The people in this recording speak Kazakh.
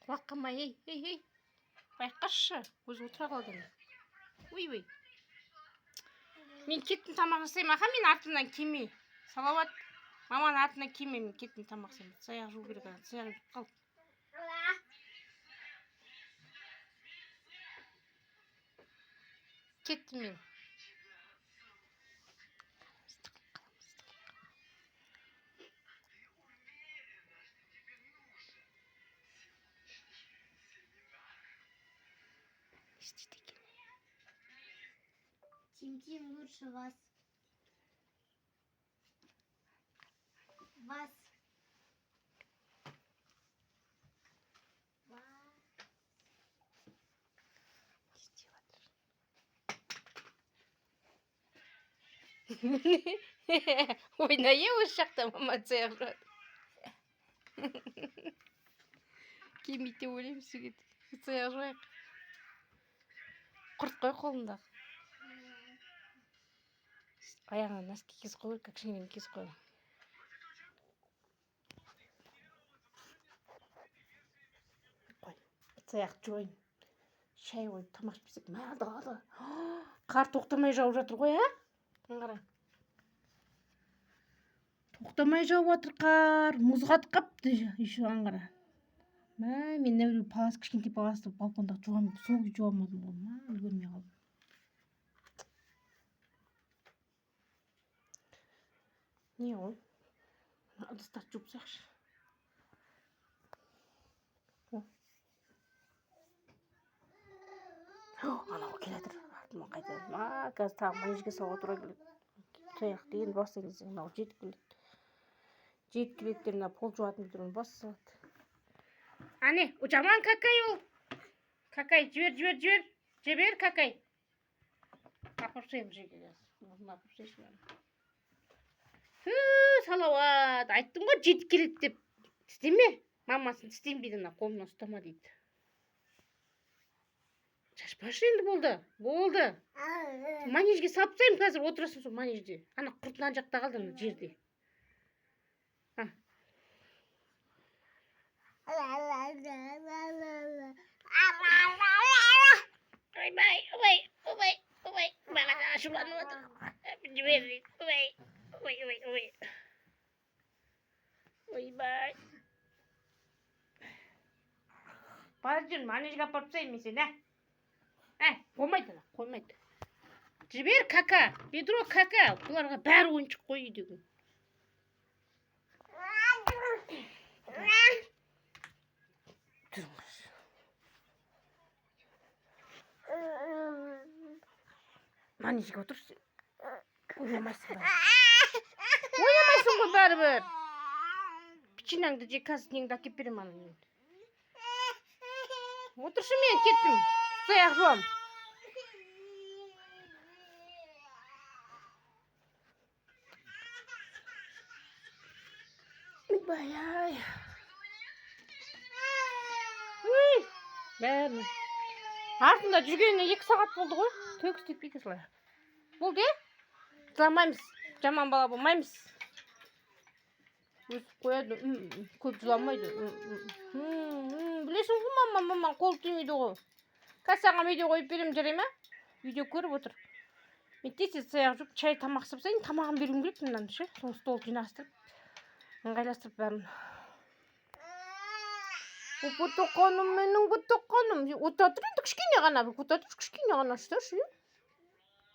Құлаққама, ей. Байқашы, өзі отыра қалдың. Ой. Мен кеттім тамақ жасаймын, аға, мен артымнан келмей. Салауат, маманың артынан келмей, мен кеттім тамақ жасаймын. Саяқ жуу керек, саяқ жуып қал. Кеттім мен. Тим лучше вас. Вас. Ойнайы осы жақта мама саяқ жуады. Келмейді ойлаймын сізге. Саяқ жуайық. Құрт қой қолындағы. Аяғына носки киіп қой, кішкене киіп қой. Қой, саяқ жуайын. Шай қойып тамақ ішпесек, алды. Қар тоқтамай жауып жатыр ғой, а? Қара. Тоқтамай жауып жатыр қар, мұз қатып қапты еще аңғара. Мен нәуір палас, кішкентай паласты балконда жуамын, сол жуамадым ғой, үлгермей қалдым. Не ол? Ыдыстарды жуып тастайықшы. Анау келатыр, артыма қайтады. Қазір тағы манежге салуға тура келеді. Саяқ деген бастайтын кезде анау жетіп келеді. Жетіп келеді, мына пол жуатын бітірін бас салады. Ане, жаман какай ол. Какай, жібер, какай. Апыршайым жеге. Апыршайшым. Салауат, айттым ғой жетіп келеді деп. Істеме, мамасын істемейді, қолымнан ұстама дейді. Шашпашы енді болды. Манежге салып тастаймын, қазір отырасың сол манежде. Ана құртынан жақта қалды ана жерде. Ой, маған ашуланып отыр. Жібер, ой. Ойбай. Бар жүр, манежге апарып тастайын мен сені, қоймайды. Жібер, кака, бедро кака. Бұларға бәрі ойыншық қой үйдегі. Манежге отыршы. Ойнамайсың ғой бәрібір. Печенаңды же қазір неңді әкеп берем ана. Отыршы, мен кеттім. Саяқ жуам. Бай-ай. Бәрін. Артында жүргеніне 2 сағат болды ғой. Төгістеп беке солай. Болды, жыламаймыз. Жаман бала болмаймыз. Өз қояды, көп жыламайды. Білесің ғой, мама, қол тимейді ғой. Қазір видео қойып берем, жарай ма? Видео көріп отыр. Мен тез саяқ жуып, чай тамақ сапсайын, тамағын беруім керек мынаны ше. Соны стол жинастырып, ыңғайластырып бәрін. Бұтыққаным, менің бұтыққаным. Отатыр енді кішкене ғана, отатыр кішкене ғана, ұсташы.